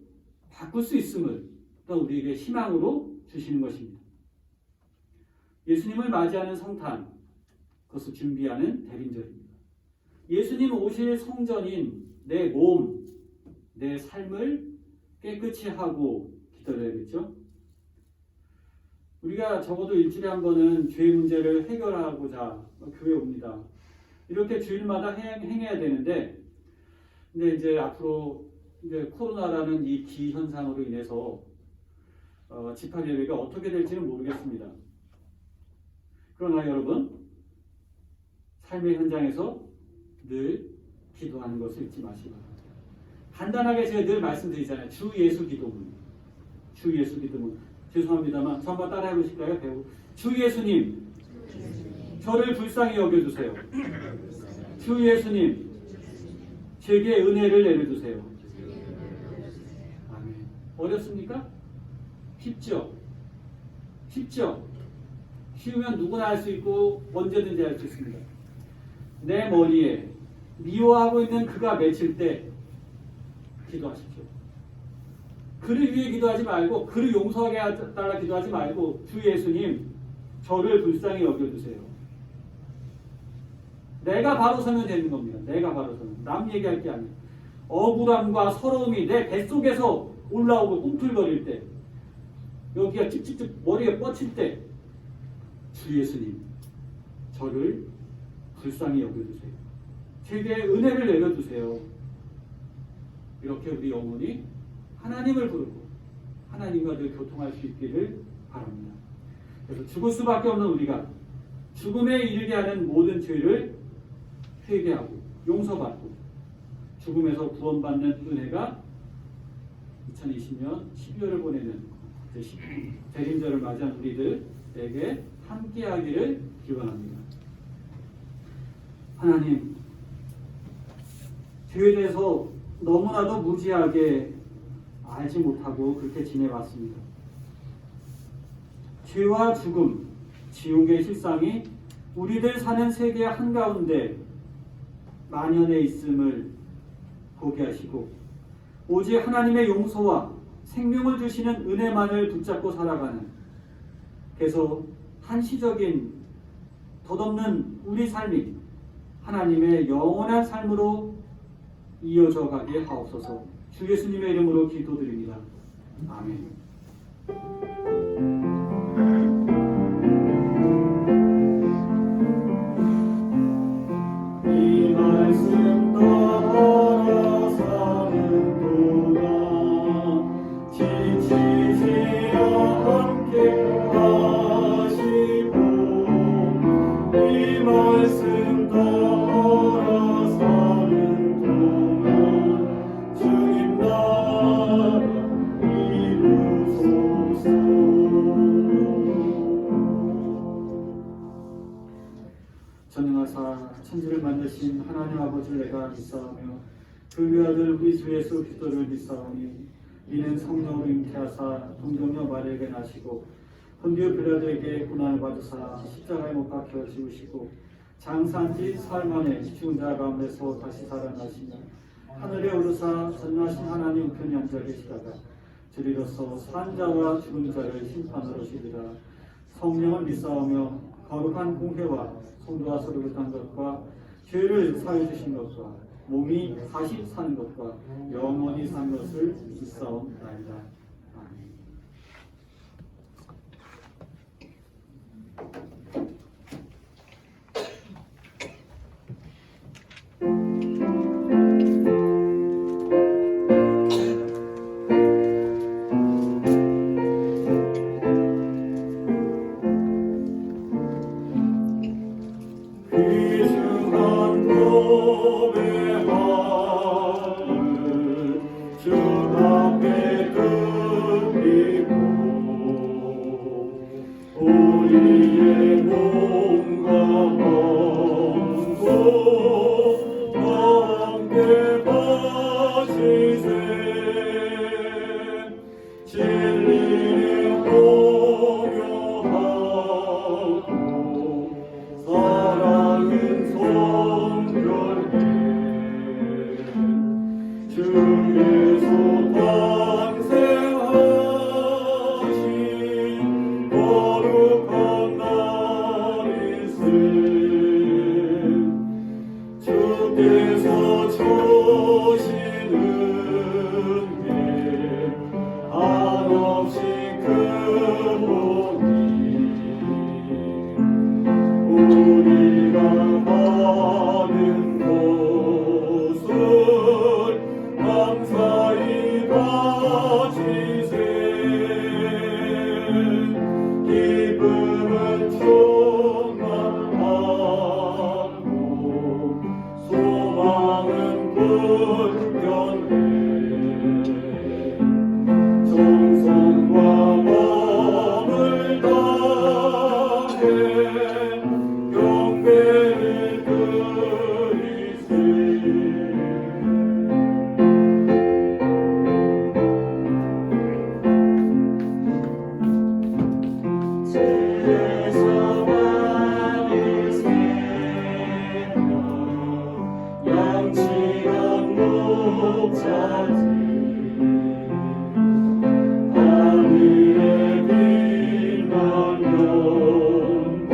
바꿀 수 있음을 또 우리에게 희망으로 주시는 것입니다. 예수님을 맞이하는 성탄, 그것을 준비하는 대림절입니다. 예수님 오실 성전인 내 몸, 내 삶을 깨끗이 하고 기다려야겠죠. 우리가 적어도 일주일에 한 번은 죄의 문제를 해결하고자 교회에 옵니다. 이렇게 주일마다 행해야 되는데, 근데 이제 앞으로 이제 코로나라는 이 기현상으로 인해서 집합 예배가 어떻게 될지는 모르겠습니다. 그러나 여러분, 삶의 현장에서 늘 기도하는 것을 잊지 마시고, 간단하게 제가 늘 말씀드리잖아요. 주 예수 기도문. 주 예수 기도문. 죄송합니다만 저 한번 따라해 보실까요? 주 예수님, 저를 불쌍히 여겨주세요. 주 예수님, 제게 은혜를 내려주세요. 아멘. 어렵습니까? 쉽죠? 쉽죠? 쉬우면 누구나 할 수 있고 언제든지 할 수 있습니다. 내 머리에 미워하고 있는 그가 맺힐 때 기도하십시오. 그를 위해 기도하지 말고, 그를 용서하게 달라 기도하지 말고, 주 예수님, 저를 불쌍히 여겨주세요. 내가 바로 서면 되는 겁니다. 내가 바로 서면. 남 얘기할 게 아니에요. 억울함과 서러움이 내 뱃속에서 올라오고 꿈틀거릴 때, 여기가 찝찝찝 머리에 뻗칠 때, 주 예수님, 저를 불쌍히 여겨주세요. 제게 은혜를 내려주세요. 이렇게 우리 영혼이 하나님을 부르고 하나님과 늘 교통할 수 있기를 바랍니다. 그래서 죽을 수밖에 없는 우리가 죽음에 이르게 하는 모든 죄를 회개하고 용서받고 죽음에서 구원받는 은혜가 2020년 12월을 보내는 대림절을 맞이한 우리들에게 함께하기를 기원합니다. 하나님, 죄에 대해서 너무나도 무지하게 알지 못하고 그렇게 지내왔습니다. 죄와 죽음, 지옥의 실상이 우리들 사는 세계 한가운데 만연해 있음을 보게 하시고 오직 하나님의 용서와 생명을 주시는 은혜만을 붙잡고 살아가는, 그래서 한시적인 덧없는 우리 삶이 하나님의 영원한 삶으로 이어져 가게 하옵소서. 주 예수님의 이름으로 기도드립니다. 아멘. 이 말씀 따라 사는 동안 지치지 않게 하시고, 이 말씀 따라 사는 동안 주님 나라 이루소서. 전능하사 천지를 만드신 하나님 아버지를 내가 믿사오며 그 외아들 우리 주 예수 그리스도를 믿사오니 이는 성령으로 잉태하사 동정녀 마리아에게 나시고 본디오 빌라도에게 고난을 받으사 십자가에 못 박혀 죽으시고 장사한 지 사흘 만에 죽은 자 가운데서 다시 살아나시며 하늘에 오르사 전능하신 하나님 우편에 앉아 계시다가 저리로서 산 자와 죽은 자를 심판하러 오시리라. 성령을 믿사오며 거룩한 공회와 성도와 서로 교통한 것과 죄를 사해 주신 것과 몸이 다시 사는 것과 영원히 사는 것을 믿사옵나이다. 아멘. 귀중한 몸의 하늘 주 앞에 드리고 우리의 몸과 마음도 함께 바치세 진리를 공유하고 사랑은 성결해 주에서 탄생하신 거룩한 날이세 주께서 주신 은혜 한없이 크오니 우리가 받은 것을 감사히 바치세 기쁨은 충만하고 소망은 불변해 정성과 마음을 다해 경배를 드리세 주에서 받으세요 양치한 목자들 하늘에 빛난 영광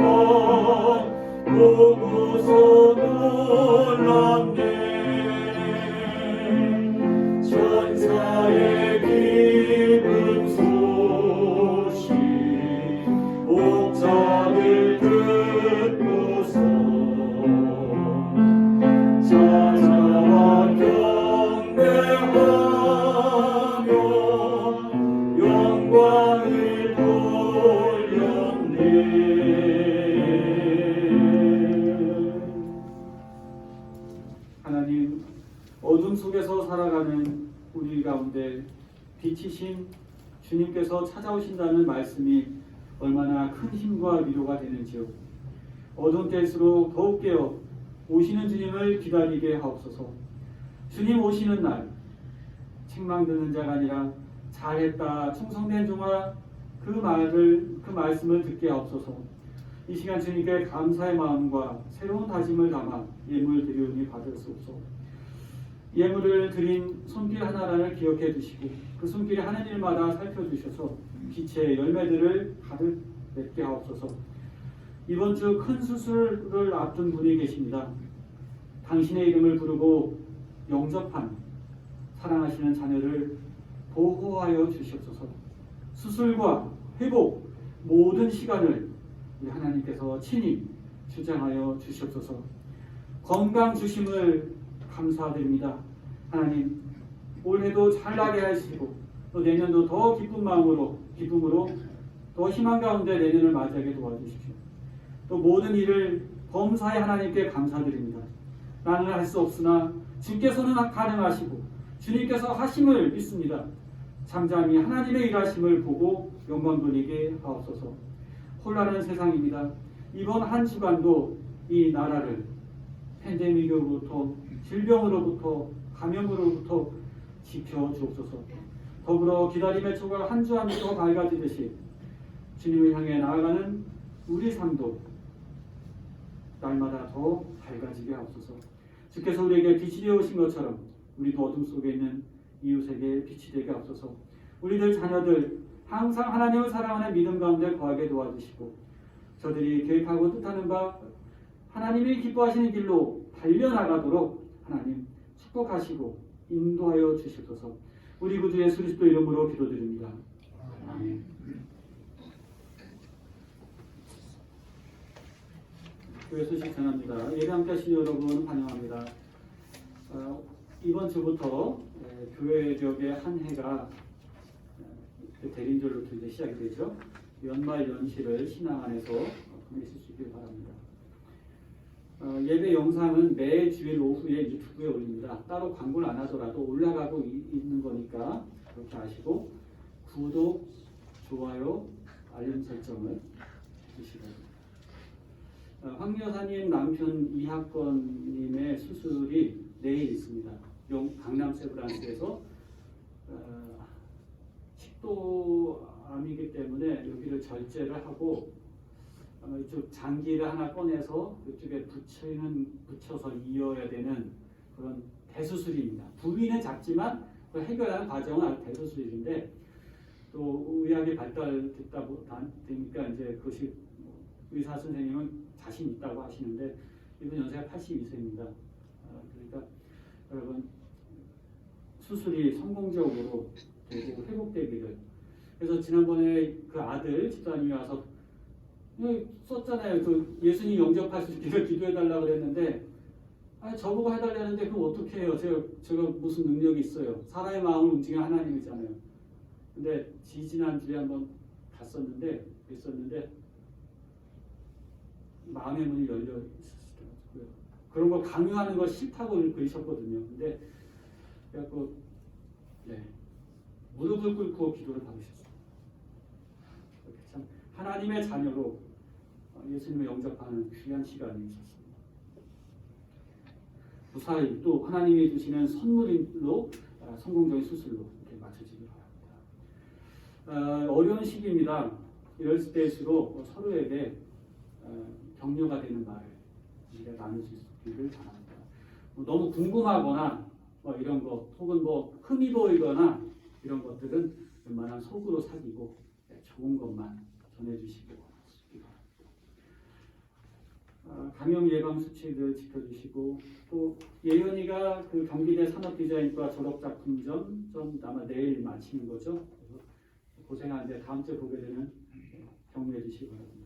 보고서 놀랍네 천사의 기쁜 소식 목자들 듣고서 찾아와 경배하며 영광을 돌렸네 하나님, 어둠 속에서 살아가는 우리 가운데 빛이신 주님께서 찾아오신다는 말씀이 얼마나 큰 힘과 위로가 되는지요. 어두운 때일수록 더욱 깨어 오시는 주님을 기다리게 하옵소서. 주님 오시는 날 책망 듣는 자가 아니라 잘했다 충성된 종아 그 말씀을 듣게 하옵소서. 이 시간 주님께 감사의 마음과 새로운 다짐을 담아 예물 드리오니 받을 수 없소. 예물을 드린 손길 하나를 기억해 두시고 그 손길이 하는 일마다 살펴주셔서 빛의 열매들을 가득 맺게 하옵소서. 이번 주 큰 수술을 앞둔 분이 계십니다. 당신의 이름을 부르고 영접한 사랑하시는 자녀를 보호하여 주시옵소서. 수술과 회복 모든 시간을 우리 하나님께서 친히 주장하여 주시옵소서. 건강 주심을 감사드립니다. 하나님, 올해도 잘 나게 하시고 또 내년도 더 기쁨으로 더 희망 가운데 내년을 맞이하게 도와주십시오. 또 모든 일을 범사에 하나님께 감사드립니다. 나는 할 수 없으나 주께서는 가능하시고 주님께서 하심을 믿습니다. 잠잠히 하나님의 일하심을 보고 영광 돌리게 하옵소서. 혼란한 세상입니다. 이번 한 주간도 이 나라를 팬데믹으로부터 질병으로부터 감염으로부터 지켜주옵소서. 더불어 기다림의 초가 한 주 한 주 더 밝아지듯이 주님을 향해 나아가는 우리 삶도 날마다 더 밝아지게 하옵소서. 주께서 우리에게 빛이 되어 오신 것처럼 우리도 어둠 속에 있는 이웃에게 빛이 되게 하옵소서. 우리들 자녀들 항상 하나님을 사랑하는 믿음 가운데 거하게 도와주시고 저들이 계획하고 뜻하는 바 하나님이 기뻐하시는 길로 달려나가도록 하나님 축복하시고 인도하여 주시옵소서. 우리 구주 예수 그리스도 이름으로 기도드립니다. 아멘. 교회 소식 전합니다. 예배 함께 하신 여러분 환영합니다. 이번 주부터 교회력의 한 해가 대림절로부터 이제 시작이 되죠. 연말 연시를 신앙 안에서 보내실 수 있길 바랍니다. 예배 영상은 매 주일 오후에 유튜브에 올립니다. 따로 광고를 안 하더라도 올라가고 있는 거니까 그렇게 아시고 구독, 좋아요, 알림 설정을 해주시기 바랍니다. 황 여사님 남편 이학권님의 수술이 내일 있습니다. 강남 세브란스에서 식도암이기 때문에 여기를 절제를 하고 이쪽 장기를 하나 꺼내서 이쪽에 붙여서 이어야 되는 그런 대수술입니다. 부위는 작지만 그 해결하는 과정은 아주 대수술인데 또 의학이 발달됐다 보니까 이제 그것이 의사 선생님은 자신 있다고 하시는데 이분 연세가 82세입니다. 그러니까 여러분 수술이 성공적으로 되고 회복되기를. 그래서 지난번에 그 아들 집사님이 와서 썼잖아요. 그 예수님 영접할 수 있게 기도해달라고 그랬는데 저보고 해달라는데 그럼 어떻게 해요? 제가 무슨 능력이 있어요? 사람의 마음을 움직이는 하나님이잖아요. 근데 지난주에 한번 갔었는데 마음의 문이 열려 있었어요. 그런 거 강요하는 거 싫다고 그러셨거든요. 근데 그래갖고 무릎을 꿇고 기도를 받으셨어요. 참 하나님의 자녀로 예수님을 영접하는 귀한 시간이 있었습니다. 무사히 또 하나님이 주시는 선물로 성공적인 수술로 이렇게 마쳐지길 바랍니다. 어려운 시기입니다. 이럴 때일수록 서로에게 격려가 되는 말을 우리가 나눌 수 있기를 바랍니다. 너무 궁금하거나 이런 것 혹은 흠이 보이거나 이런 것들은 웬만한 속으로 사귀고 좋은 것만 전해주시기 바랍니다. 감염 예방 수칙을 지켜주시고 또 예연이가 그 경기대 산업디자인과 졸업작품전 아마 내일 마치는 거죠. 그래서 고생하는데 다음 주에 보게 되는 격려해 주시기 바랍니다.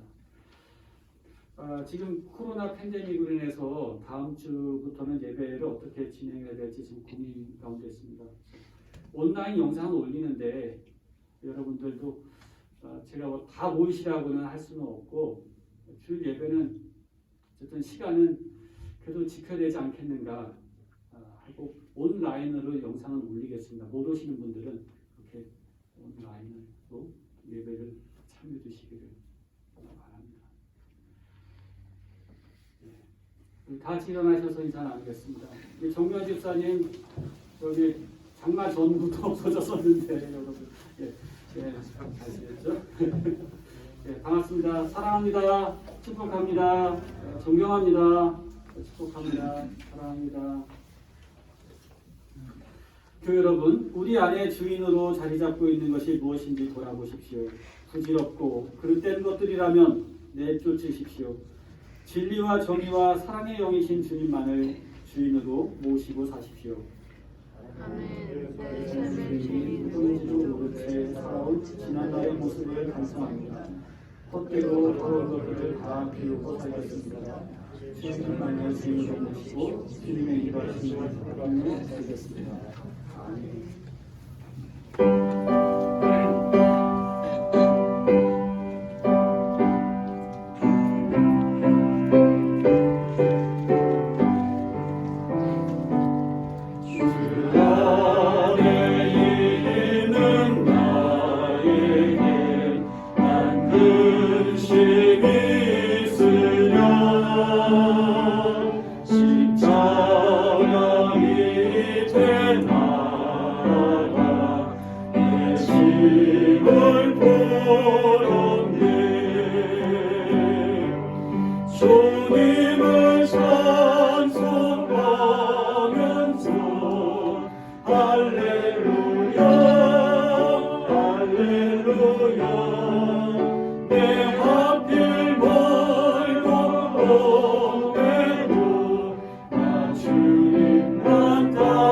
지금 코로나 팬데믹으로 인해서 다음 주부터는 예배를 어떻게 진행해야 될지 지금 고민 가운데 있습니다. 온라인 영상을 올리는데 여러분들도 제가 다 모이시라고는 할 수는 없고 주일 예배는 어쨌든 시간은 그래도 지켜야 되지 않겠는가 하고 온라인으로 영상을 올리겠습니다. 못 오시는 분들은 그렇게 온라인으로 예배를 참여해 주시기를 바랍니다. 다 같이 일어나셔서 인사 나누겠습니다. 정면 집사님 여기 장마 전부터 없어졌었는데 여러분 잘 지냈죠? 반갑습니다. 사랑합니다. 축복합니다. 존경합니다. 축복합니다. 사랑합니다. 교회 여러분, 우리 안에 주인으로 자리 잡고 있는 것이 무엇인지 돌아보십시오. 부질없고 그릇된 것들이라면 내쫓으십시오. 진리와 정의와 사랑의 영이신 주님만을 주인으로 모시고 사십시오. 아멘. 내 삶의 주인으로 모르는 채 살아온 지난날의 모습을 간청합니다. 헛되고 더러운 것들을 다 비우고 살겠습니다. 주님만을 주인으로 모시고 주님의 일하심을 받는 되겠습니다. 아멘. 주님을 찬송하면서 할렐루야 할렐루야 내 앞길 멀고 어때도 나 주님만 따라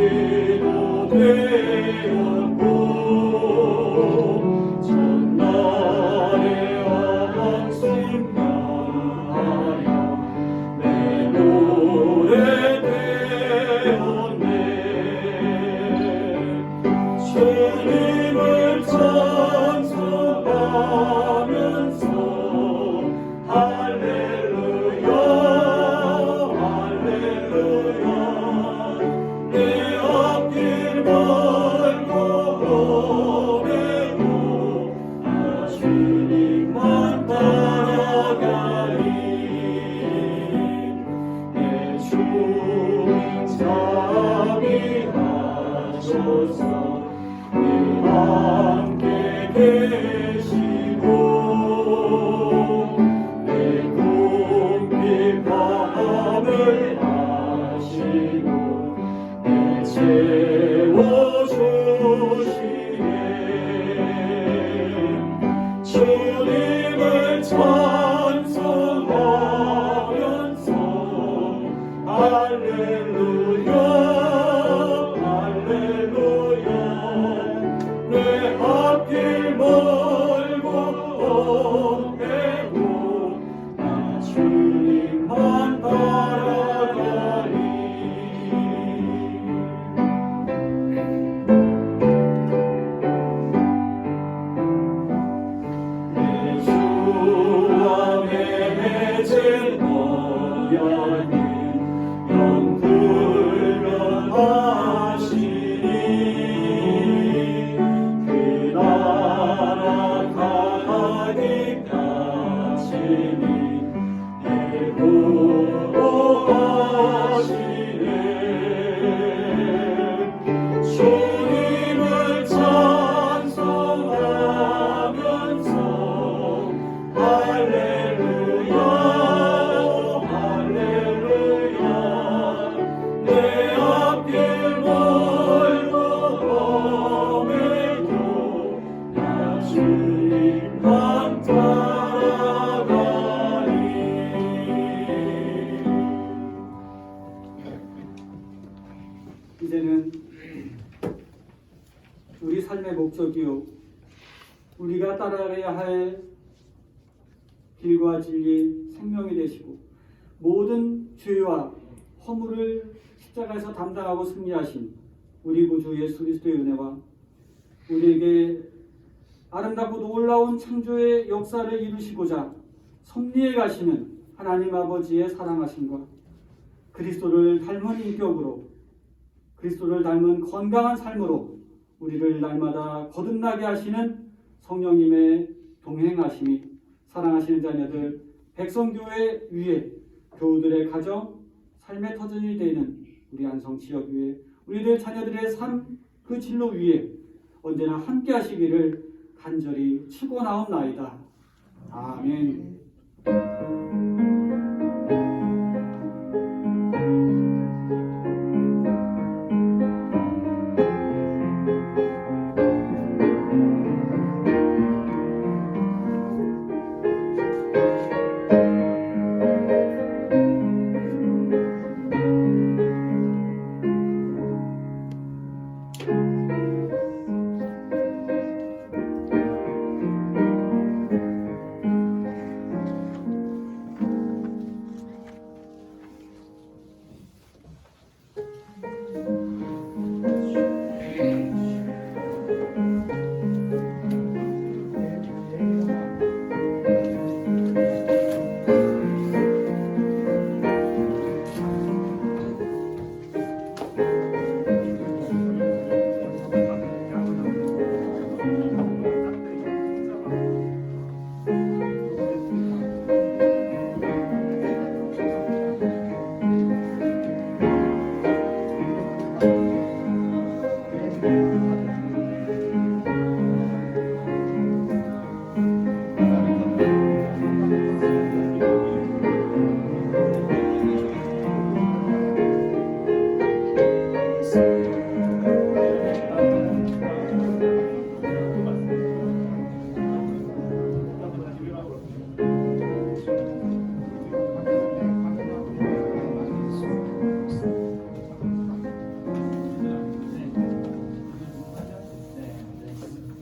우리도 되었고 전날의 왕순가하여 내 노래 되었네. 주님을 찬송하면서 할렐루야 할렐루야 내 앞길 멀고 오래도 나 주님만 따라가리. 내 주님 자비하소서 늘 함께 계시고 내 궁핍함을 아시고 내 채워주시네. 주님을 찬송하면서 할렐루야 할렐루야 내 앞길 멀고 오래도 나 주님만 따라가리. 내 주와 맺은 언약은 영불변하시니 그 나라 가기까지는 예고하시네. 주님을 찬송하면서 할렐루야 할렐루야 내 앞길 멀고 오매도 나 주님만 따라가리. 이제는 우리 삶의 목적이요 우리가 따라가야 할 길과 진리 생명이 되시고 모든 죄와 허물을 십자가에서 담당하고 승리하신 우리 구주 예수 그리스도의 은혜와 우리에게 아름답고 놀라운 창조의 역사를 이루시고자 섭리해 가시는 하나님 아버지의 사랑하심과 그리스도를 닮은 인격으로 그리스도를 닮은 건강한 삶으로 우리를 날마다 거듭나게 하시는 성령님의 동행하심이 사랑하시는 자녀들 백성교회 위에 교우들의 가정 삶의 터전이 되는 우리 안성 지역 위에 우리들 자녀들의 삶 그 진로 위에 언제나 함께 하시기를 간절히 축원하옵나이다. 아멘.